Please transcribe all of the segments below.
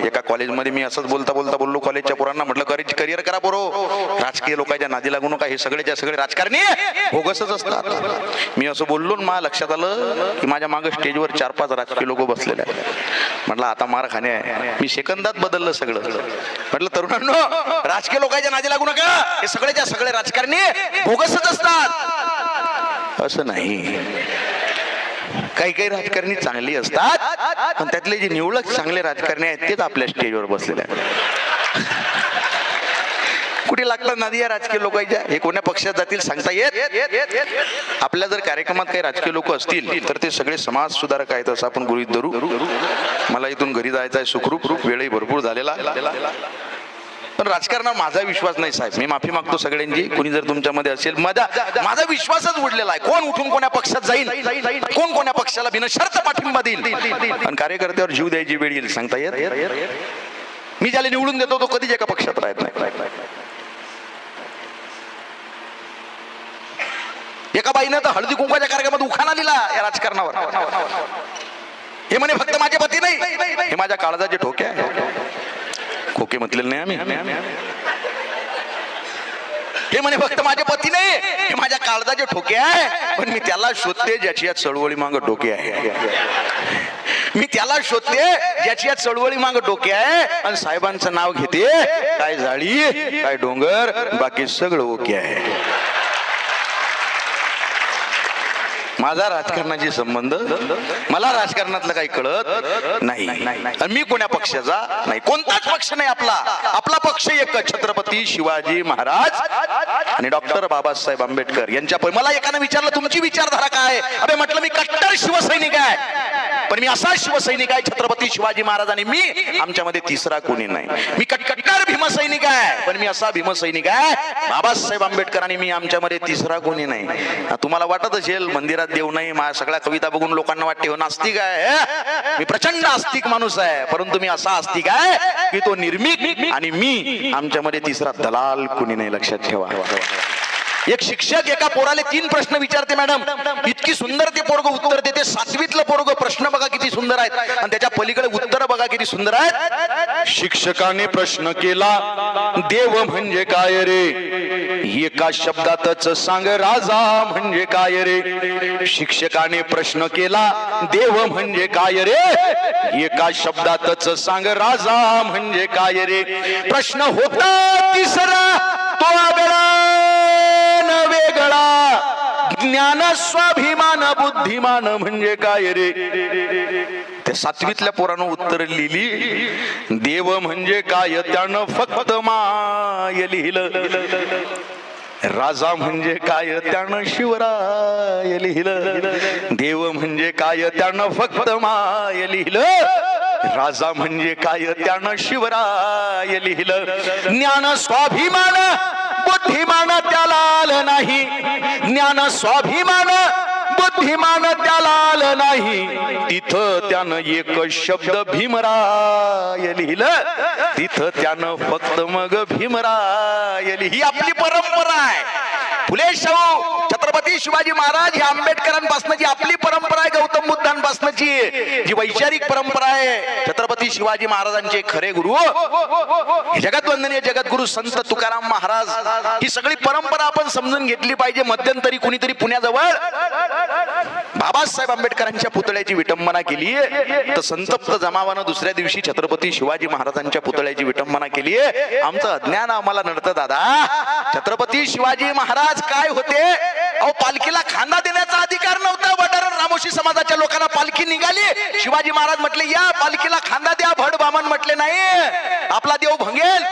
एका कॉलेजमध्ये मी असंच बोलता बोललो कॉलेजच्या पोरांना, म्हटलं करिअर करा पोरो, राजकीय लोकांच्या नादी लागू नका, हे सगळेच्या सगळे राजकारणी बोगसच असतात. मी असं बोललो ना, मला लक्षात आलं की माझ्या मागे स्टेजवर 4-5 राजकीय लोक बसलेले आहेत. म्हटलं आता मार खाणे आहे. मी सेकंदात बदललं सगळं. म्हटलं तरुणांनो, राजकीय लोकांच्या नादी लागू नका, हे सगळेच्या सगळे राजकारणी बोगसच असतात. असं नाही, काही काही राजकारणी चांगली असतात, पण त्यातले जे निवडक चांगले राजकारणी आहेत तेच आपल्या स्टेजवर बसलेले आहेत. कुठे लागतात नादी या राजकीय लोकांच्या? हे कोण्या पक्षात जातील सांगता येत. आपल्या जर कार्यक्रमात काही राजकीय लोक असतील तर ते सगळे समाज सुधारक आहेत असं आपण गृहीत धरू. मला इथून घरी जायचं आहे सुखरूप, वेळही भरपूर झालेला, पण राजकारणावर माझा विश्वास नाही साहेब. मी माफी मागतो सगळ्यांची, कोणी जर तुमच्यामध्ये असेल. माझा विश्वासच उडलेला आहे. कोण उठून कोण्या पक्षात जाईल, कोण कोण्या पक्षाला बिनशर्त पाठिंबा देईल, आणि कार्यकर्त्यावर जीव द्यायची वेळ येईल सांगता येत. मी ज्याला निवडून देतो तो कधीच एका पक्षात राहत नाही. एका बाईनं तर हळदी कुंकवाच्या कार्यक्रमात उखाणा दिला या राजकारणावर. हे म्हणे फक्त माझे पती नाही, हे माझ्या काळजाचे ठोके आहे. खोके म्हटलेले नाही आम्ही. हे म्हणे फक्त माझे पती नाही, हे माझ्या काळजाचे ठोके आहे, पण मी त्याला शोधते ज्याची या चळवळी माग डोके आहे. मी त्याला शोधते ज्याची या चळवळी माग डोके आहे, आणि साहेबांचं नाव घेते. काय झाडी, काय डोंगर, बाकी सगळं ओके आहे. माझा राजकारणाशी संबंध, मला राजकारणातलं काही कळत नाही, आणि मी कोण्या पक्षाचा नाही, कोणताच पक्ष नाही आपला. आपला पक्ष एक, छत्रपती शिवाजी महाराज आणि डॉक्टर बाबासाहेब आंबेडकर यांच्या. मला एकाने विचारलं तुमची विचारधारा काय? अबे म्हटलं मी कट्टर शिवसैनिक आहे, पण मी असा शिवसैनिक आहे छत्रपती शिवाजी महाराज आणि मी, आमच्यामध्ये तिसरा कोणी नाही. मी कट्टर भीमसैनिक आहे, पण मी असा भीमसैनिक आहे बाबासाहेब आंबेडकर आणि मी, आमच्यामध्ये तिसरा कोणी नाही. तुम्हाला वाटत असेल मंदिरात देव नाही, माझ्या सगळ्या कविता बघून लोकांना वाटते हो नास्तिक आहे. मी प्रचंड आस्तिक माणूस आहे, परंतु मी असा आस्तिक आहे की तो निर्मिक आणि मी, आमच्यामध्ये तिसरा दलाल कोणी नाही. लक्षात ठेवा. एक शिक्षक एका पोराले 3 प्रश्न विचारते. मॅडम इतकी सुंदर ते पोरग उत्तर देते. 7वीतलं पोरग, प्रश्न बघा किती सुंदर आहेत, आणि त्याच्या पलीकडे उत्तर बघा किती सुंदर आहेत. शिक्षकाने प्रश्न केला, देव म्हणजे काय रे? एका शब्दातच सांग राजा म्हणजे काय रे? शिक्षकाने प्रश्न केला, देव म्हणजे काय रे? एका शब्दातच सांग राजा म्हणजे काय रे? प्रश्न होता तिसरा तो आगळा वेगळा, ज्ञान स्वाभिमान बुद्धिमान म्हणजे काय रे? त्या 7वीतल्या पोरानं उत्तर लिहिली, देव म्हणजे काय त्यानं फक्त माय लिहिलं. राजा म्हणजे काय त्यानं शिवराय लिहिलं. देव म्हणजे काय त्यानं फक्त माय लिहिलं. राजा म्हणजे काय त्यानं शिवराय लिहिलं. ज्ञान स्वाभिमान बुद्धिमान त्याला आलं नाही. ज्ञान स्वाभिमान बुद्धिमान त्याला आलं नाही. तिथं त्यानं एक शब्द भीमराय लिहिलं. तिथं त्यानं फक्त मग भीमराय लिहिलं. ही आपली परंपरा आहे. फुले शाहू छत्रपती शिवाजी महाराज हे आंबेडकरांपासून जी आपली परंपरा आहे, गौतम बुद्धांपासूनची जी वैचारिक परंपरा आहे, छत्रपती शिवाजी महाराजांचे खरे गुरु, जगतवंदनीय जगद्गुरु संत तुकाराम महाराज, ही सगळी परंपरा आपण समजून घेतली पाहिजे. मध्यंतरी कुणीतरी पुण्याजवळ बाबासाहेब आंबेडकरांच्या पुतळ्याची विटंबना केली, तर संतप्त जमावानं दुसऱ्या दिवशी छत्रपती शिवाजी महाराजांच्या पुतळ्याची विटंबना केली. आमचं अज्ञान आम्हाला नडतं दादा. छत्रपती शिवाजी महाराज काय होते? अहो, पालखीला खांदा देण्याचा अधिकार नव्हता. वडार रामोशी समाजाच्या लोकांना पालखी निघाली, शिवाजी महाराज म्हटले या पालखीला खांदा द्या. भड बामन म्हटले नाही, आपला देव भंगेल,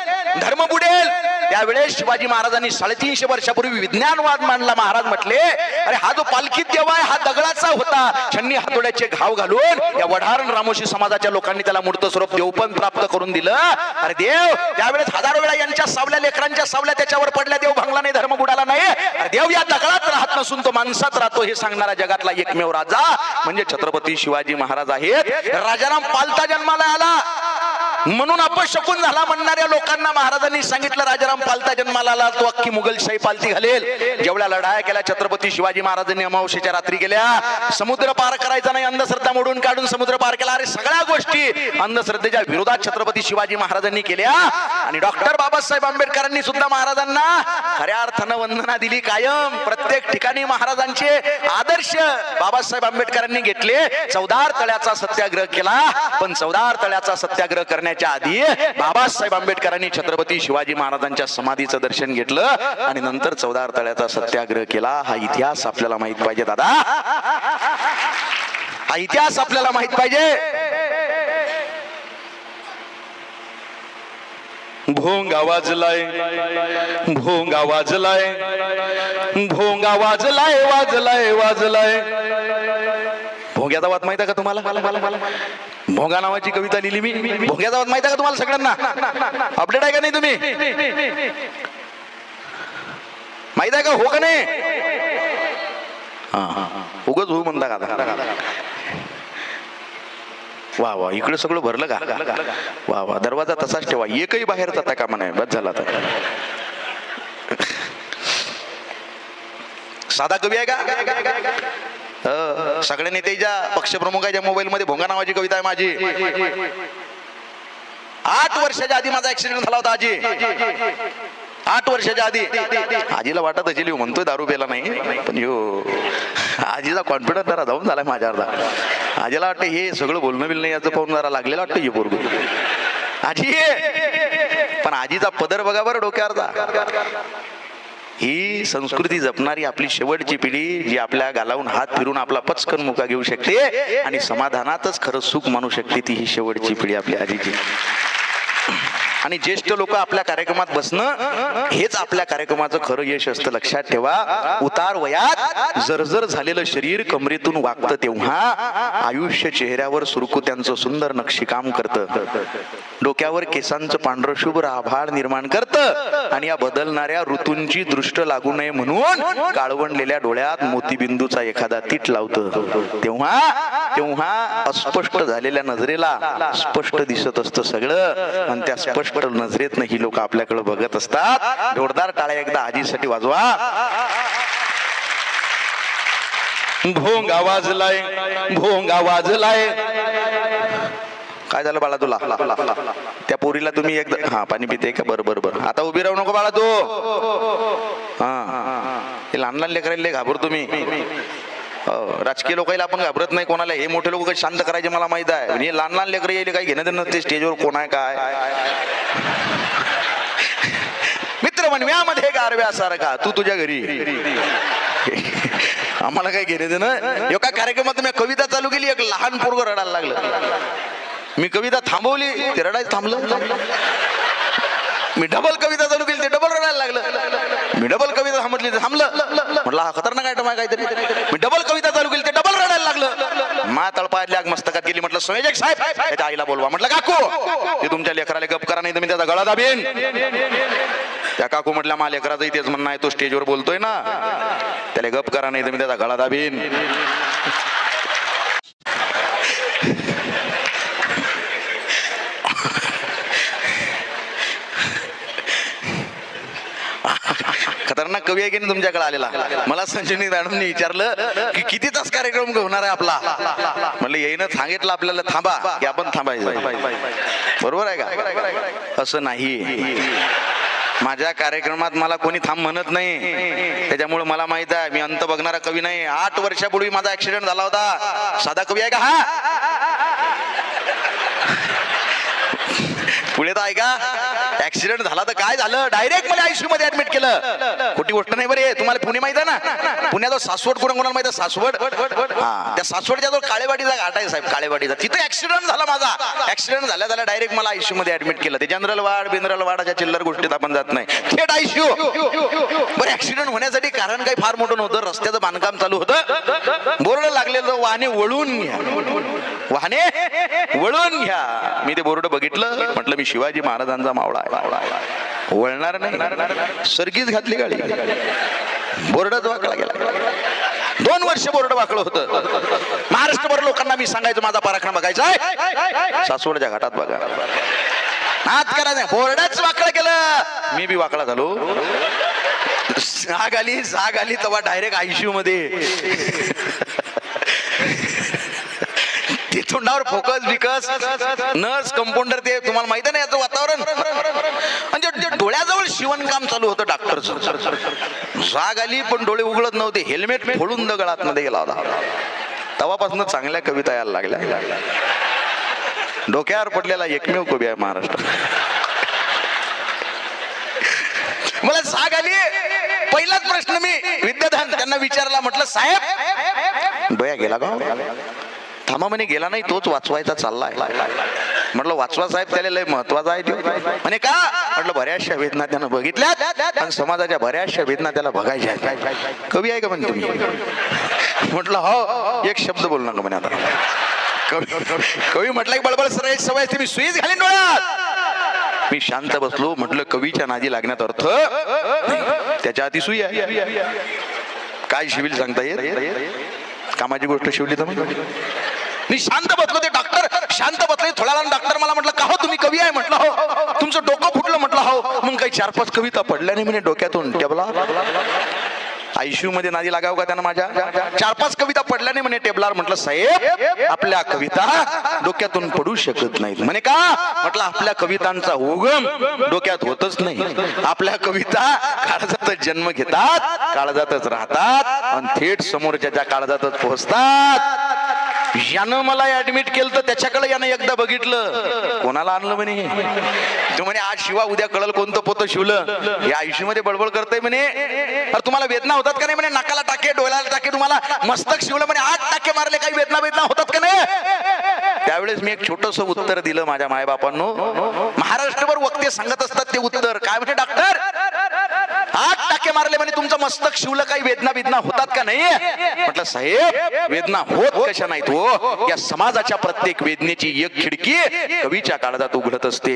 धर्म बुडेल. त्यावेळेस शिवाजी महाराजांनी 350 वर्षापूर्वी विज्ञानवाद मांडला. महाराज म्हटले अरे हा जो पालखीत देव आहे हा दगडाचा होता. छन्नी हातोड्याचे घाव घालून या वढारण रामोशी समाजाच्या लोकांनी त्याला मूर्त स्वरूप देवपण प्राप्त करून दिलं. अरे देव त्यावेळेस हजारो वेळा यांच्या सावल्या लेकरांच्या सावल्या त्याच्यावर पडल्या, देव भंगला नाही, धर्म बुडाला नाही. अरे देव या दगडात राहत नसून तो माणसात राहतो हे सांगणारा जगातला एकमेव राजा म्हणजे छत्रपती शिवाजी महाराज आहेत. राजाराम पालता जन्माला आला म्हणून अपशकुन झाला म्हणणाऱ्या लोकांना महाराजांनी सांगितलं राजाराम पालता जन्माला आला तो अख्खी मुघलशाही पालती घालेल. जेवढ्या लढाया केल्या छत्रपती शिवाजी शिवाजी महाराजांनी अमावस्येच्या रात्री केल्या. समुद्र पार करायचा नाही, अंधश्रद्धा मोडून काढून समुद्र पार केला. अरे सगळ्या गोष्टी अंधश्रद्धेच्या विरोधात छत्रपती शिवाजी महाराजांनी केल्या. आणि डॉक्टर बाबासाहेब आंबेडकरांनी सुद्धा महाराजांना खऱ्या अर्थानं वंदना दिली. कायम प्रत्येक ठिकाणी महाराजांचे आदर्श बाबासाहेब आंबेडकरांनी घेतले. चौदार तळ्याचा सत्याग्रह केला, पण चौदार तळ्याचा सत्याग्रह करण्याच्या आधी बाबासाहेब आंबेडकरांनी छत्रपती शिवाजी महाराजांच्या समाधीचं दर्शन घेतलं आणि नंतर चौदार तळ्याचा सत्याग्रह केला. हा इतिहास आपल्याला माहित पाहिजे दादा, हा इतिहास आपल्याला माहित पाहिजे. भोंगा वाजलाय, भोंगा वाजलाय, भोंगा वाजलाय, वाजलाय वाजलाय. भोंग्याचा वाद माहिती आहे का तुम्हाला? भोंगा नावाची कविता लिहिली मी. भोंग्याचा वाद माहिती आहे का तुम्हाला सगळ्यांना? अपडेट आहे का नाही तुम्ही? माहित आहे का? हो का नाही? हा उगच हो म्हणता का? वा वा, इकडे सगळं भरलं का? वा वा, दरवाजा तसाच ठेवा, एकही बाहेर जाता का म्हणा. बस झाला तर. साधा कवी आहे का? सगळ्या नेत्याच्या पक्षप्रमुखाच्या मोबाईल मध्ये भोंगा नावाची कविता आहे माझी. 8 वर्षाच्या आधी माझा ऍक्सिडेंट झाला होता. आजी 8 वर्षाच्या आधी. आजीला वाटत असेल म्हणतोय दारू प्याला नाही, पण यो आजीचा कॉन्फिडन्स जरा जाऊन झालाय माझ्यावर. आजीला वाटतं हे सगळं बोलणं बिल नाही याचं पाहून जरा लागलेलं वाटतं हे पोरगं. आजी पण आजीचा पदर बघा बरं डोक्यावरचा. ही संस्कृती जपणारी आपली शेवटची पिढी, जी आपल्या गालावून हात फिरून आपला पचकन मुका घेऊ शकते आणि समाधानातच खरं सुख मानू शकते, ती ही शेवटची पिढी आपली आजीची. आणि ज्येष्ठ लोक आपल्या कार्यक्रमात बसणं हेच आपल्या कार्यक्रमाचं खरं यश असतं. लक्षात ठेवा, उतार वयात जर्जर झालेलं शरीर कमरेतून वागतं तेव्हा आयुष्य चेहऱ्यावर सुरकुत्यांचं सुंदर नक्षीकाम करतं, डोक्यावर केसांचं पांढरं शुभ्र आभाळ निर्माण करतं आणि या बदलणाऱ्या ऋतूंची दृष्ट लागू नये म्हणून काळवंडलेल्या डोळ्यात मोतीबिंदूचा एखादा तीट लावतं. तेव्हा अस्पष्ट झालेल्या नजरेला स्पष्ट दिसत असतं सगळं आणि त्या स्पष्ट नजरेत ही लोक आपल्याकडे बघत असतात. जोरदार टाळ्या एकदा आजीसाठी वाजवा. भोंगा वाजलाय, भोंगा वाजलाय. काय झालं बाळा तुला? त्या पोरीला तुम्ही एकदा हा पाणी पिते का? बरं बरं बरं, आता उभी राहू नको बाळा तू. हा हे लहान लहान लेकरांना घाबरतो तुम्ही. राजकीय लोकांना आपण घाबरत नाही कोणाला. हे मोठे लोक काही शांत करायचे मला माहित आहे. हे लहान लहान लेकर येईल काही घेणं देणं नसते स्टेजवर कोण आहे काय. मित्र म्हणव्यामध्ये गारव्यासारखा तू तुझ्या घरी, आम्हाला काही घेणं देणं. एका कार्यक्रमात मी कविता चालू केली, एक लहान पोरगं रडायला लागलं. मी कविता थांबवली, ते रडायला थांबलं. मी डबल कविता चालू केली, ते डबल रडायला लागलं. मी डबल कविता थांबवली, ते थांबलं. म्हटलं हा खतरनाक आयटम आहे काहीतरी. मी डबल कविता चालू केली, ते डबल रडायला लागलं. मा तळपायला आग मस्तकात गेली. म्हटलं संयोजक साहेब त्याच्या आईला बोलवा. म्हटलं काकू ते तुमच्या लेकराला गप करा, नाही तर मी त्याचा गळा दाबेन. त्या काकू म्हटल्या मा लेकराचं तेच म्हणणं आहे, तो स्टेजवर बोलतोय ना, त्याला गप करा, नाही तर मी त्याचा गळा दाबेन. खतरनाक कवी आहे की नाही तुमच्याकडे आलेला. मला संजनी मॅडमने विचारलं की किती तास कार्यक्रम होणार आहे आपला. म्हणलं येईनं सांगितलं आपल्याला थांबा की आपण थांबायचं. बरोबर आहे का? असं नाही. माझ्या कार्यक्रमात मला कोणी थांब म्हणत नाही, त्याच्यामुळे मला माहित आहे मी अंत बघणारा कवी नाही. 8 वर्षापूर्वी माझा ऍक्सिडेंट झाला होता. साधा कवी आहे का हा? पुढे तर ऐका, ऍक्सिडेंट झाला तर काय झालं, डायरेक्ट मला आयसीयू मध्ये ऍडमिट केलं. खोटी गोष्ट नाही बरे. तुम्हाला पुणे माहित आहे ना? पुण्याचा सासवड कोणाला माहित आहे? सासवड. हा, त्या सासवडच्या जो काळेवाडीचा घाट आहे साहेब, काळेवाडीचा, तिथे ऍक्सिडेंट झाला माझा. ऍक्सिडेंट झाल्या डायरेक्ट मला आयसीयू मध्ये ऍडमिट केलं. ते जनरल वार्ड बिनरल वार्ड अशा चिल्लर गोष्टीत आपण जात नाही, थेट आयसीयू. बरं, ऍक्सिडेंट होण्यासाठी कारण काही फार मोठं नव्हतं. रस्त्याचं बांधकाम चालू होतं, बोर्ड लागलेलं वाहने वळून घ्या, वाहने वळून घ्या. मी ते बोर्ड बघितलं, म्हटलं मी शिवाजी महाराजांचा मावळा आहे, वळणार नाही. सर्गीच घातली गाडी, बोर्डच वाकला गेला. 2 वर्ष बोर्ड वाकलं होतं. महाराष्ट्रभर लोकांना मी सांगायचं माझा पराक्रम बघायचा आहे, सासवडच्या घाटात बघा. हात करा, बोर्डच वाकडं केलं, मी बी वाकडा झालो. जाग आली तेव्हा डायरेक्ट आयसीयू मध्ये. ते तोंडावर फोकस बिकस, नर्स कंपाऊंडर, ते तुम्हाला माहिती नाही याचं वातावरण. म्हणजे डोळ्याजवळ शिवणकाम चालू होतं डॉक्टरचं. जाग आली पण डोळे उघडत नव्हते, हेल्मेट फोडून दगडात मध्ये गेला होता. तेव्हापासून चांगल्या कविता यायला लागल्या. डोक्यावर पडलेला एकमेव कवी आहे महाराष्ट्र. मला जाग आली, पहिलाच प्रश्न मी विद्याधन त्यांना विचारला, म्हटलं साहेब बया गेला का? थांबा म्हणे, गेला नाही, तोच वाचवायचा चाललाय. म्हटलं वाचवा साहेब, त्याला लय महत्वाचा आहे तो. म्हणे का? म्हटलं बऱ्याचशा वेदना त्यानं बघितल्यात आणि समाजाच्या बऱ्याचशा वेदना त्याला बघायच्या आहेत. कवी आहे का म्हणे तुम्ही? म्हटलं हो. एक शब्द बोल नका म्हणे. आता कवी म्हटलं बळबळ सवय तुम्ही सुईच घालीन डोळ्यात. मी शांत बसलो. म्हटलं कवीच्या नादी लागण्यात अर्थ, त्याच्या हाती सुई आहे. काय शिवील सांगता येत? कामाची गोष्ट शिवली तर मी शांत बसलो. ते डॉक्टर शांत बसले. थोड्या वेळानं डॉक्टर मला म्हटलं का हो तुम्ही कवी आहे? म्हटलं हो. तुमचं डोकं फुटलं? म्हटलं हो. मग काही 4-5 कविता पडल्या नाही म्हणे डोक्यातून. टेबला आयसीयू मध्ये नादी लागाव का त्यानं माझ्या? 4-5 कविता पडल्या नाही म्हणे टेबलावर. म्हटलं साहेब आपल्या कविता डोक्यातून पडू शकत नाहीत. म्हणे का? म्हटलं आपल्या कवितांचा उगम डोक्यात होतच नाही. आपल्या कविता काळजातच जन्म घेतात, काळजातच राहतात आणि थेट समोरच्या काळजातच पोहोचतात. यानं मला ऍडमिट केलं तर त्याच्याकडे यानं एकदा बघितलं. कोणाला आणलं म्हणे? तो म्हणे आज शिवा उद्या कळल कोणतं पोतं शिवलं. या आयुष्य मध्ये बडबड करतय म्हणे. अरे तुम्हाला वेदना होतात का नाही म्हणे? नाकाला टाके, डोळ्याला टाके, तुम्हाला मस्तक शिवलं म्हणे, 8 टाके मारले, काही वेदना होतात का नाही? त्यावेळेस मी एक छोटस उत्तर दिलं माझ्या मायबापांनो. महाराष्ट्रभर वक्ते सांगत असतात ते उत्तर. काय म्हणे डॉक्टर? 8 टाके मारले म्हणे, तुमचं मस्तक शिवलं, काही वेदना होतात का नाही? म्हटलं साहेब वेदना होत कशा नाहीत हो. या समाजाच्या प्रत्येक वेदनेची एक खिडकी कवीच्या काळजात उघडत असते.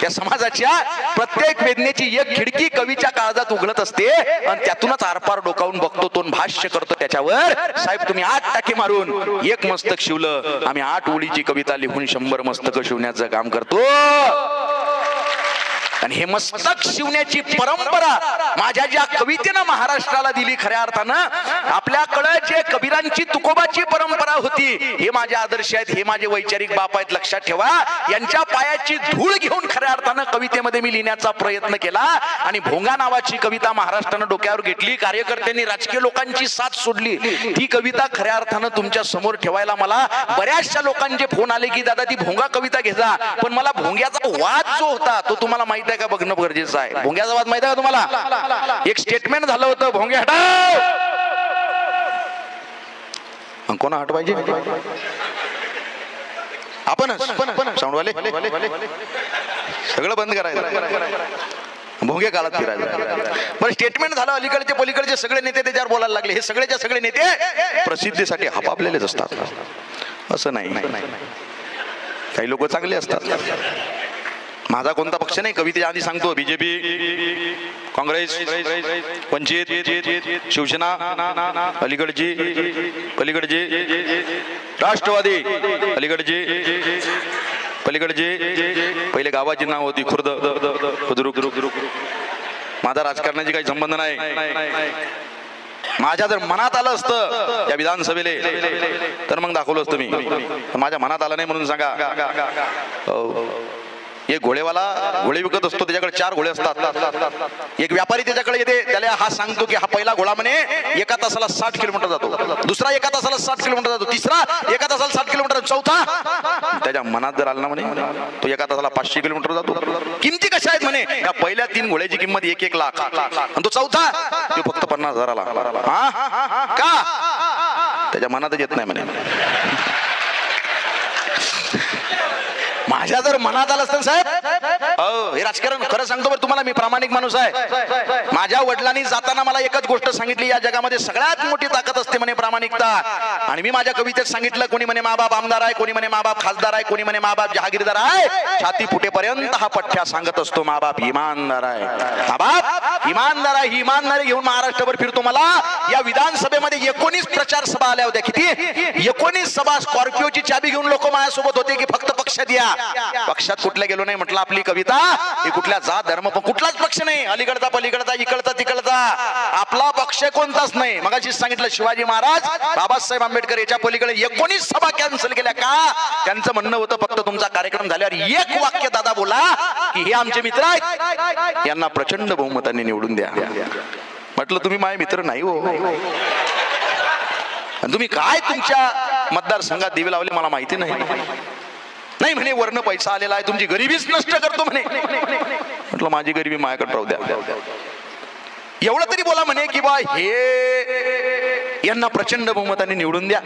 या समाजाच्या प्रत्येक वेदनेची एक खिडकी कवीच्या काळजात उघडत असते आणि त्यातूनच आरपार डोकावून बघतो तो, भाष्य करतो त्याच्यावर. साहेब तुम्ही 8 टाके मारून एक मस्तक शिवलं, आम्ही 8 ओळीची कविता लिहून 100 मस्तक शिवण्याचं काम करतो. आणि हे मस्तक शिवण्याची परंपरा माझ्या ज्या कवितेनं महाराष्ट्राला दिली, खऱ्या अर्थानं आपल्याकडे जे कबीरांची तुकोबाची परंपरा होती, हे माझे आदर्श आहेत, हे माझे वैचारिक बाप आहेत, लक्षात ठेवा. यांच्या पायाची धूळ घेऊन खऱ्या अर्थानं कवितेमध्ये मी लिहिण्याचा प्रयत्न केला. आणि भोंगा नावाची कविता महाराष्ट्रानं डोक्यावर घेतली. कार्यकर्त्यांनी, राजकीय लोकांची साथ सोडली. ती कविता खऱ्या अर्थानं तुमच्या समोर ठेवायला मला बऱ्याचशा लोकांचे फोन आले की दादा ती भोंगा कविता घेजा. पण मला भोंग्याचा वाद जो होता तो तुम्हाला माहिती का बघणं गरजेचं आहे. भोंग्याचा वाद माहिती आहे का तुम्हाला? एक स्टेटमेंट झालं होतं, भोंगे हटाव. कोणा हटवायचे? आपणच साऊंडवाले सगळं बंद करायचं, भोंगे काळात फिरायचं. पण स्टेटमेंट झालं, अलीकडचे पलीकडचे सगळे नेते त्याच्यावर बोलायला लागले. हे सगळेच्या सगळे नेते प्रसिद्धीसाठी हपापलेलेच असतात असं नाही. काही लोक चांगले असतात. माझा कोणता पक्ष नाही, कवितेच्या आधी सांगतो. बीजेपी, काँग्रेस, वंचित, शिवसेना, अलीकडची, पलीकडची, राष्ट्रवादी, अलीकडची, पलीकडची. पहिले गावाची नाव होती खुर्द, बुद्रुक. माझा राजकारणाची काही संबंध नाही. माझ्या जर मनात आलं असतं या विधानसभेले तर मग दाखवलं असतं मी. माझ्या मनात आलं नाही म्हणून सांगा. एक घोडेवाला घोडे विकत असतो, त्याच्याकडे 4 घोडे असतात. एक व्यापारी त्याच्याकडे येते, त्याला हा सांगतो की हा पहिला घोडा म्हणे एका तासाला 60 किलोमीटर जातो, दुसरा एका तासाला 60 किलोमीटर जातो, तिसरा एका तासाला 60 किलोमीटर, चौथा त्याच्या मनात जर आलं ना म्हणे तो एका तासाला 500 किलोमीटर जातो. किमती कशा आहेत म्हणे? या पहिल्या 3 घोड्याची किंमत 1-1 लाख आणि तो चौथा तो फक्त 50,000ला. का? त्याच्या मनातच येत नाही म्हणे. माझ्या जर मनात आलं असतं साहेब, हे राजकारण खरं सांगतो बरं तुम्हाला, मी प्रामाणिक माणूस आहे. माझ्या वडिलांनी जाताना मला एकच गोष्ट सांगितली, या जगामध्ये सगळ्यात मोठी ताकद असते म्हणे प्रामाणिकता. आणि मी माझ्या कवितेत सांगितलं, कोणी म्हणे माबाप आमदार आहे, कोणी म्हणे माबाप खासदार आहे, कोणी म्हणे माबाप जहागीरदार आहे, छाती फुटेपर्यंत हा पठ्ठ्या सांगत असतो माबाप इमानदार आहे. माबाप इमानदार आहे. ही इमानदारी घेऊन महाराष्ट्रभर फिरतो. मला या विधानसभेमध्ये 19 प्रचार सभा आल्या होत्या. किती? 19 सभा. स्कॉर्पिओची चाबी घेऊन लोक माझ्यासोबत होते की फक्त पक्ष द्या. पक्षात कुठल्या गेलो नाही म्हटलं. आपली कविता ही कुठल्या जात धर्म कुठलाच पक्ष नाही, अलीकडचा पलीकडचा इकडचा तिकडचा, आपला पक्ष कोणताच नाही. मगाशीच सांगितलं शिवाजी महाराज बाबासाहेब आंबेडकर याच्या पलीकडे 19 सभा कॅन्सल केल्या का? त्यांचं म्हणणं होतं फक्त तुमचा कार्यक्रम झाल्यावर एक वाक्य दादा बोला की हे आमचे मित्र आहेत, यांना प्रचंड बहुमताने निवडून द्या. म्हटलं तुम्ही माझे मित्र नाही हो, तुम्ही काय तुमच्या मतदारसंघात दिवे लावले मला माहिती नाही. नाही म्हणे वर्ण पैसा आलेला आहे, तुमची गरिबीच नष्ट करतो म्हणे. म्हटलं माझी गरिबी माझ्याकडे राहू द्या, एवढं तरी बोला म्हणे की बा हे यांना प्रचंड बहुमताने निवडून द्या.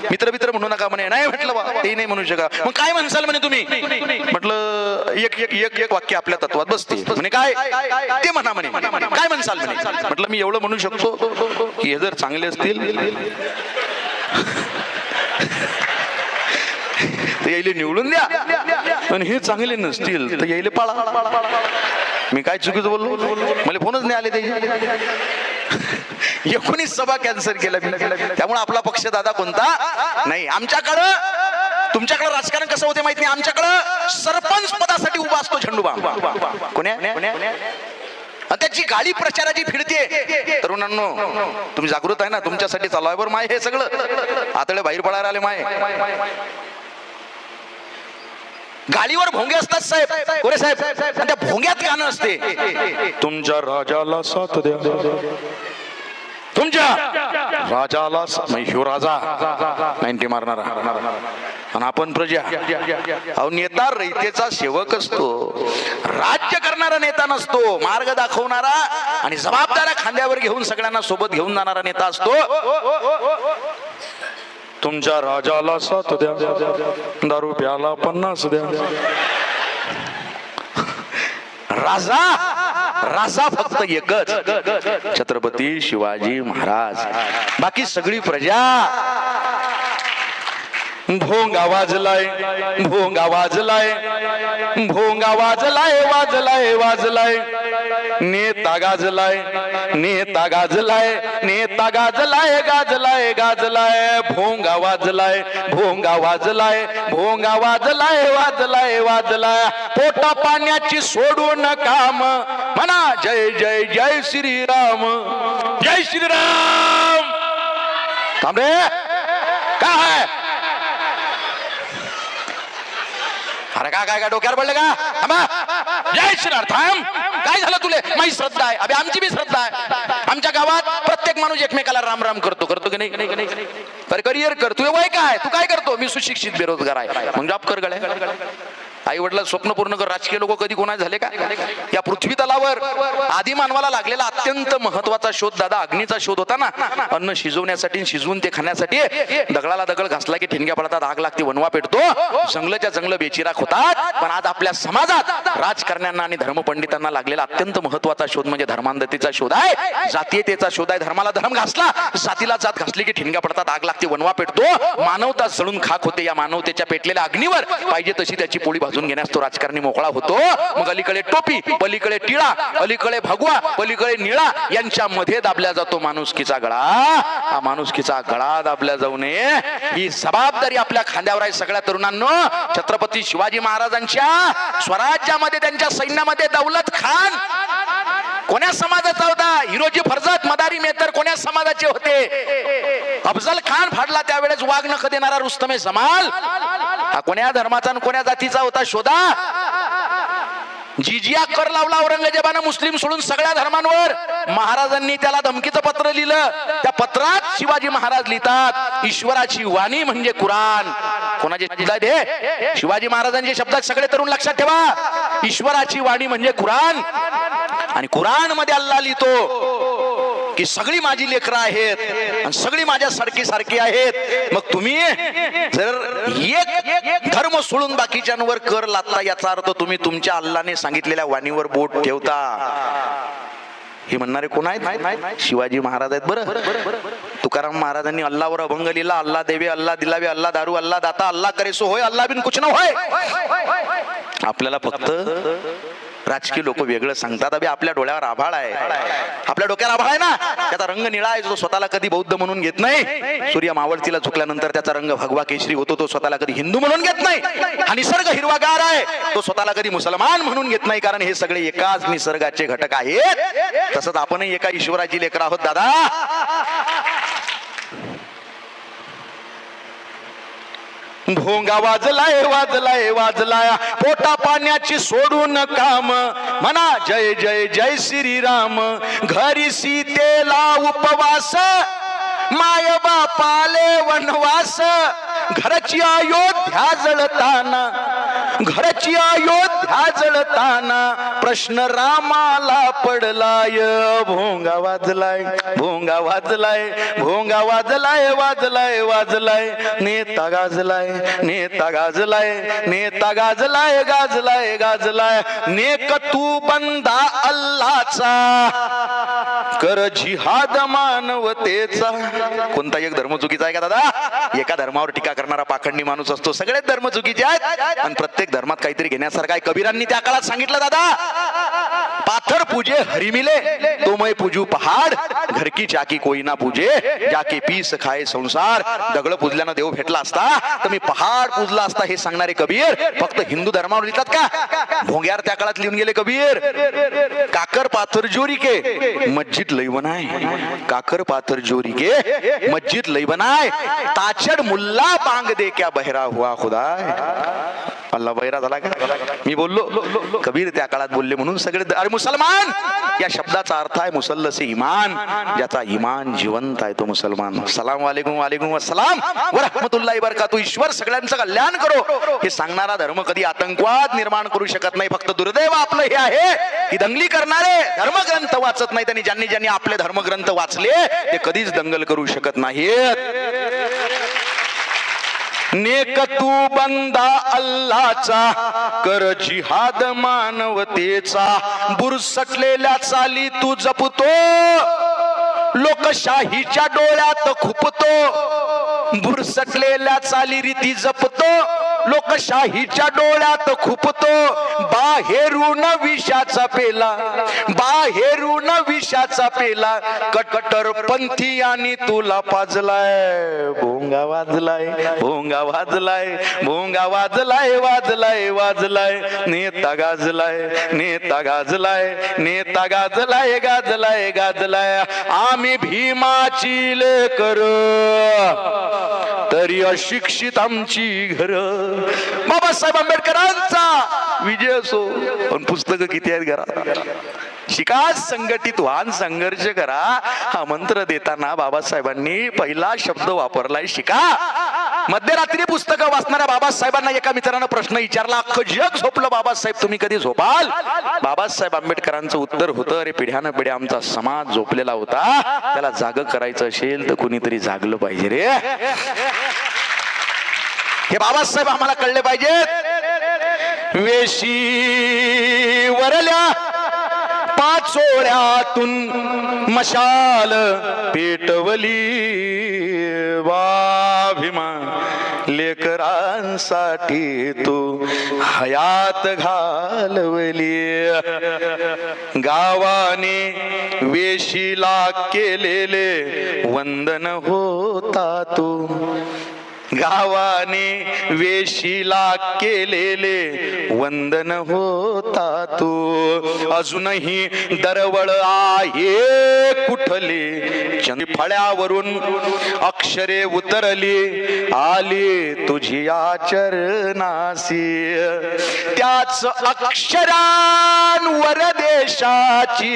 मित्र मित्र म्हणू नका म्हणे. नाही म्हटलं बा ते नाही म्हणू शकत. मग काय म्हणसाल म्हणे तुम्ही? म्हटलं एक एक एक एक वाक्य आपल्या तत्वात बसते म्हणे. काय ते म्हणा म्हणे. काय म्हणसाल म्हणे? म्हटलं मी एवढं म्हणू शकतो की हे जर चांगले असतील तर यायले निवडून द्या, आणि हे चांगले नसतील तर यायले पाळा. मी काय चुकीचं बोललो? मला फोनच नाही आले ते. 19 सभा कॅन्सल केल्या. त्यामुळे आपला पक्ष दादा कोणता नाही. आमच्याकडं तुमच्याकडे राजकारण कसं होते माहित नाही, आमच्याकडं सरपंच पदासाठी उभा असतो झेंडूबा. कोण्या त्याची गाडी प्रचाराची फिरते. तरुणांनो तुम्ही जागृत आहे ना, तुमच्यासाठी चालू आहे बरं माय हे सगळं. आतडे बाहेर पडायला आले माय. गाडीवर भोंगे असतात साहेब, कोरे साहेब, आणि त्या भोंग्यात गाणं असते, तुमच्या राजाला साथ द्या, तुमच्या राजाला ह्यो राजा 90 मारणारा आणि आपण प्रजा. अहो नेता रयतेचा सेवक असतो, राज्य करणारा नेता नसतो. मार्ग दाखवणारा आणि जबाबदाऱ्या खांद्यावर घेऊन सगळ्यांना सोबत घेऊन जाणारा नेता असतो. तुमच्या राजाला साथ द्या, दारू प्याला 50 द्या. राजा फक्त एकच, छत्रपती शिवाजी महाराज. बाकी सगळी प्रजा. भोंगा वाजलाय, भोंगा वाजलाय, भोंगा वाजलाय, वाजलाय वाजलाय, नेता गाजलाय, नेता गाजलाय, नेता गाजलाय, गाजलाय गाजलाय. भोंगा वाजलाय, भोंगा वाजलाय, भोंगा वाजलाय, वाजलाय वाजलाय. पोटा पाण्याची सोडून काम म्हणा, जय जय जय श्रीराम, जय श्रीराम. थांब रे, काय अरे काय डोक्यावर पडले का? जय श्रीराम. थांब, काय झालं तुले? माझी श्रद्धा आहे, अबे आमची बी श्रद्धा आहे. आमच्या गावात प्रत्येक माणूस एकमेकाला राम राम करतो की नाही? तर करिअर कर. तू वय काय? तू काय करतो? मी सुशिक्षित बेरोजगार आहे. मग जॉब कर गड्या. आई वडिला स्वप्न पूर्ण कर. राजकीय लोक कधी कोणा झाले का? या पृथ्वी तलावर आदी मानवाला लागलेला अत्यंत महत्वाचा शोध दादा अग्नीचा शोध होता ना. अन्न शिजवण्यासाठी, शिजवून ते खाण्यासाठी. दगडाला दगड घासला की ठिणग्या पडतात, आग लागते, वनवा पेटतो, जंगलच्या जंगल बेचिराख होतात. पण आज आपल्या समाजात राजकारण्यांना आणि धर्मपंडितांना लागलेला अत्यंत महत्वाचा शोध म्हणजे धर्मांधतेचा शोध आहे, जातीयतेचा शोध आहे. धर्माला धर्म घासला, जातीला जात घासली की ठिणग्या पडतात, आग लागते, वनवा पेटतो, मानवता जळून खाक होते. या मानवतेच्या पेटलेल्या अग्नीवर पाहिजे तशी त्याची पोळी भाजून घेण्यास तो राजकारणी मोकळा होतो. मग अलीकडे टोपी, पलीकडे टिळा, अलीकडे भगवा, पलीकडे निळा, यांच्या मध्ये दाबल्या जातो माणुसकीचा गळा. हा माणुसकीचा गळा दाबल्या जाऊ नये ही जबाबदारी आपल्या खांद्यावर आहे. सगळ्या तरुणांनो, छत्रपती शिवाजी महाराजांच्या स्वराज्यामध्ये, त्यांच्या सैन्यामध्ये दौलत खान कोण्या समाजाचा होता? हिरोजी फर्जत, मदारी मेहतर कोण्या समाजाचे होते? अफजल खान फाडला त्यावेळेस वाघ नख देणारा रुस्तमे जमाल हा कोण्या धर्माचा आणि कोण्या जातीचा होता? शोधा. जिजिया कर लावला औरंगजेबानं मुस्लिम सोडून सगळ्या धर्मांवर. महाराजांनी त्याला धमकीचं पत्र लिहिलं. त्या पत्रात शिवाजी महाराज लिहितात, ईश्वराची वाणी म्हणजे कुराण. कोणाचे शब्द आहेत? शिवाजी महाराजांचे शब्द. सगळे तरुण लक्षात ठेवा, ईश्वराची वाणी म्हणजे कुराण. आणि कुराण मध्ये अल्लाह लिहितो की सगळी माझी लेकरं आहेत आणि सगळी माझ्या सारखी आहेत. मग तुम्ही जर एक धर्म सोडून बाकीच्यांवर कर लादता, याचा अर्थ तुम्ही तुमच्या अल्लाने सांगितलेल्या वाणीवर बोट ठेवता. हे म्हणणारे कोण आहेत? शिवाजी महाराज आहेत. बरं, तुकाराम महाराजांनी अल्लावर अभंग लिहिला, अल्लाह देवे, अल्लाह दिलावे, अल्लाह दारू, अल्लाह दाता, अल्लाह करे सो होय, अल्लाह बिन कुछ न होय. आपल्याला फक्त राजकीय लोक वेगळं सांगतात. अबे आपल्या डोळ्यावर आभाळ आहे, आपल्या डोक्यावर आभाळ आहे ना, त्याचा रंग निळा आहे. जो स्वतःला कधी बौद्ध म्हणून घेत नाही, सूर्य मावळतीला झुकल्यानंतर त्याचा रंग भगवा केशरी होतो. तो स्वतःला कधी हिंदू म्हणून घेत नाही. हा निसर्ग हिरवागार आहे, तो स्वतःला कधी मुसलमान म्हणून घेत नाही, कारण हे सगळे एकाच निसर्गाचे घटक आहेत. तसंच आपणही एका ईश्वराची लेकर आहोत दादा. भोंगा वाजलाय वाजलाय वाजलाय, पोटा पाण्याची सोडून काम, म्हणा जय जय जय श्रीराम. घरी सीतेला उपवास, माय बापाले वनवास. घरची अयोध्या जळताना, घरची अयोध्या जळताना, प्रश्न रामाला पडलाय. भोंगा वाजलाय भोंगा वाजलाय भोंगा वाजलाय वाजलाय वाजलाय, नेता गाजलाय नेता गाजलाय नेता गाजलाय गाजलाय गाजलाय. नेक तू बंदा अल्लाचा, कर जिहाद मानवतेचा. कोणता एक धर्म चुकीचा आहे का दादा? एका धर्मावर टीका करणारा पाखंडी माणूस असतो. सगळेच धर्म चुकीचे आहेत आणि प्रत्येक धर्मात काहीतरी घेण्यासारखं आहे. कबीरांनी त्या काळात सांगितलं दादा, पाथर पूजे हरी मिले, तो मैं पूजू पहाड. घर की चाकी कोई ना पूजे, जाके पीस खाए संसार. दगड पूजल्यानं देव भेटला असता तर मी पहाड पूजला असता, हे सांगणारे कबीर फक्त हिंदू धर्मावर लिहितात का? भोंग्यावर त्या काळात लिहून गेले कबीर. काकर पाथर जोरी के मस्जिद लई बनाए, काकर पाथर जोरी के मस्जिद लई बनाए. ताचड़ मुल्ला बांग दे क्या बहरा हुआ खुदा. अल्लाह बहिरा झाला का? मी बोललो कबीर त्या काळात बोलले म्हणून सगळे. अरे मुसलमान या शब्दाचा अर्थ आहे मुसल्लसे इमान, ज्याचा इमान जिवंत आहे तो मुसलमान. सलाम वालेकुम वालेकुम अस्सलाम व रहमतुल्लाहि बरकातहू. ईश्वर सगळ्यांचं कल्याण करो हे सांगणारा धर्म कधी आतंकवाद निर्माण करू शकत नाही. फक्त दुर्दैव आपलं हे आहे की दंगली करणारे धर्मग्रंथ वाचत नाहीत, आणि ज्यांनी ज्यांनी आपले धर्मग्रंथ वाचले ते कधीच दंगल करू शकत नाहीत. नेक तू बंदा अल्लाचा, कर जिहाद मानवतेचा. बुरसटलेल्या चाली तू जपतो, लोकशाहीच्या डोळ्यात खुपतो. बुरसटलेल्या चाली रीती जपतो, लोकशाहीच्या डोळ्यात खुपतो. बाहेरून विषाचा पेला, बाहेरून विषाचा पेला, कट्टर पंथी आणि तुला पाजलाय. भोंगा वाजलाय भोंगा वाजलाय भोंगा वाजलाय वाजलाय वाजलाय. नेता गाजलाय नेता गाजलाय नेता गाजलाय गाजलाय गाजलाय. आम्ही भीमाची लेकर, तरी अशिक्षित आमची घर. बाबासाहेब आंबेडकरांचा विजय असो, पण पुस्तकं किती आहेत घरात? शिका, संघटित व्हा, संघर्ष करा. हा मंत्र देताना बाबासाहेबांनी पहिला शब्द वापरलाय शिका. मध्यरात्री पुस्तकं वाचणाऱ्या बाबासाहेबांना एका मित्रानं प्रश्न विचारला, अख्खं जग झोपलं बाबासाहेब, तुम्ही कधी झोपाल? बाबासाहेब आंबेडकरांचं उत्तर होतं, अरे पिढ्यानं पिढ्या आमचा समाज झोपलेला होता, त्याला जाग करायचं असेल तर कुणीतरी जागलं पाहिजे रे. हे बाबासाहेब आम्हाला कळले पाहिजेत. वेशी वरल्या पाचोळ्यातून मशाल पेटवली, वाभिमान लेकरांसाठी तू हयात घालवली. गावाने वेशीला केलेले वंदन होता तू, गावाने वेशीला केलेले वंदन होता तू. अजूनही दरवळ आहे कुठले, चंद्र फळ्यावरून अक्षरे उतरली, आली तुझी आचरणासी. त्याच अक्षरांवर देशाची,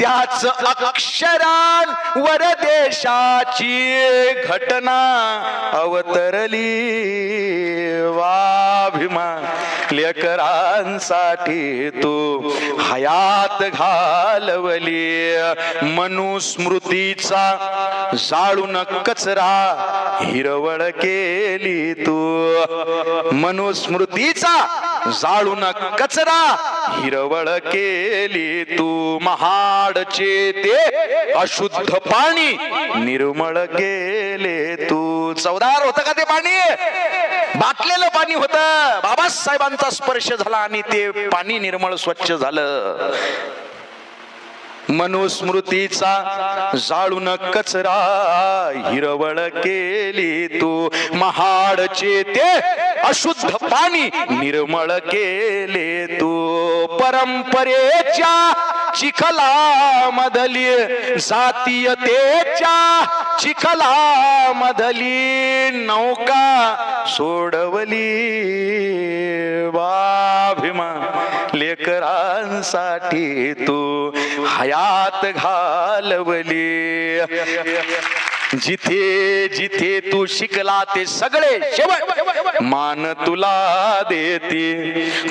त्याच अक्षरांवर देशाची घटना अवतरली. वाभिमान लेकरांसाठी तू हयात घालवली. मनुस्मृतीचा जाळून कचरा हिरवळ केली तू, मनुस्मृतीचा जाळून कचरा हिरवळ केली तू. महाडचे ते अशुद्ध पाणी निर्मळ केले तू. चवदार होतं का ते पाणी? बाटलेलं पाणी होतं, बाबासाहेबांचा स्पर्श झाला आणि ते पाणी निर्मळ स्वच्छ झालं. मनुस्मृतीचा जाळून कचरा हिरवळ केली तू, महाडचे ते अशुद्ध पाणी निर्मळ केले तू. परंपरेच्या चिखला मधली, जातीयतेच्या चिखला मधली नौका सोडवली. वाभिमा लेकरांसाठी तू हयात घालवली. जिथे जिथे तू शिकला ते सगळे शेवट मान तुला देते.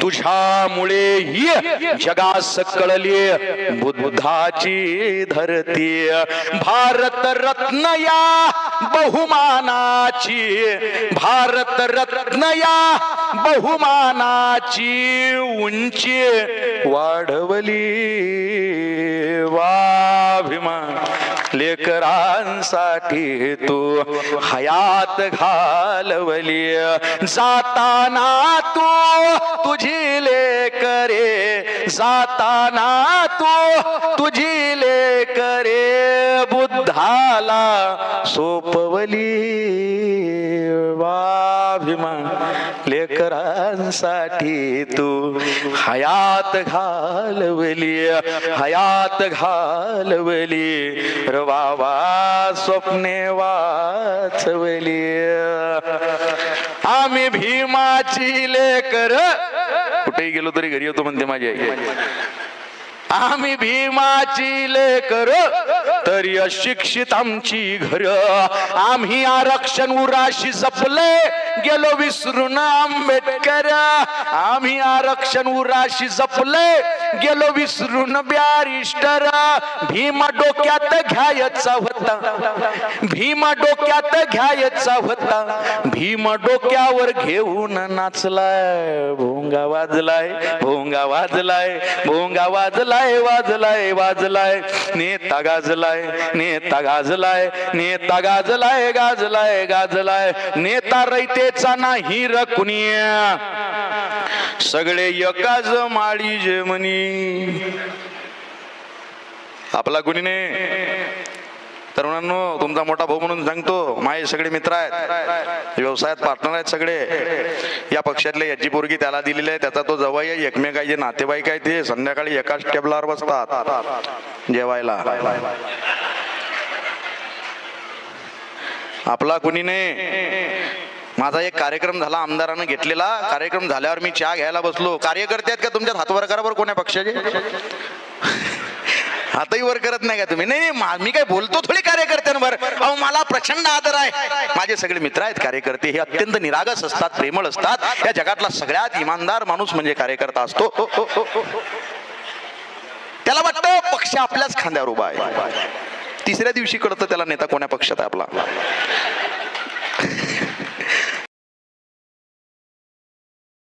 तुझ्यामुळे ही जगास कळली बुद्धाची धरती. भारत रत्न या बहुमानाची, भारत रत्न या बहुमानाची उंची वाढवली. वाभिमान लेकरांसाठी तू हयात घालवली. जाताना तू तुझी लेकरे, जाताना तू तुझी लेकरे बुद्धाला सोपवली. वाभिमान लेकरांसाठी तू हयात घालवली, हयात घालवली. रवावा स्वप्ने वाचवली. आम्ही भीमाची लेकर, कुठेही गेलो तरी घरी येतो म्हणते माझी आई. आम्ही भीमाची लेकर तरी अशिक्षित आमची घर. आम्ही आरक्षण उराशी जपले गेलो विसरून आंबेडकर. आम्ही आरक्षण उराशी जपले गेलो विसरून बॅरिस्टर. भीमा डोक्यात घ्यायचा होता, भीमा डोक्यात घ्यायचा होता. भीमा डोक्यावर घेऊन नाचलाय, भोंगा वाजलाय, भोंगा वाजलाय, भोंगा वाजलाय, वाजलाय वाजलाय. नेता गाजलाय, नेता गाजलाय, नेता गाजलाय, गाजलाय गाजलाय. नेता रयतेचा नाही र कुणिया, सगळे एकाच माळी जेमनी. आपला कुणी नाही. तरुणांनो, तुमचा मोठा भाऊ म्हणून सांगतो, माझे सगळे मित्र आहेत, व्यवसायात पार्टनर आहेत सगळे. या पक्षातले याची पोरगी त्याला दिलेली आहे, त्याचा तो जवळ आहे. एकमेकाचे नातेवाईक आहेत, ते संध्याकाळी एकाच टेबलावर बसतात जेवायला. आपला कुणी नाही. माझा एक कार्यक्रम झाला, आमदारानं घेतलेला. कार्यक्रम झाल्यावर मी चहा घ्यायला बसलो. कार्यकर्ते आहेत का तुमच्यात? हातवर करा बरं, कोण्या पक्षाचे? हातही वर करत नाही का तुम्ही? नाही, मी काय बोलतो थोडी कार्यकर्त्यांवर. अहो, मला प्रचंड आदर आहे. माझे सगळे मित्र आहेत कार्यकर्ते. हे अत्यंत निरागस असतात, प्रेमळ असतात. या जगातला सगळ्यात इमानदार माणूस म्हणजे कार्यकर्ता असतो. त्याला वाटतं पक्ष आपल्याच खांद्यावर उभा आहे. तिसऱ्या दिवशी कळतं त्याला नेता कोण्या पक्षात आहे आपला.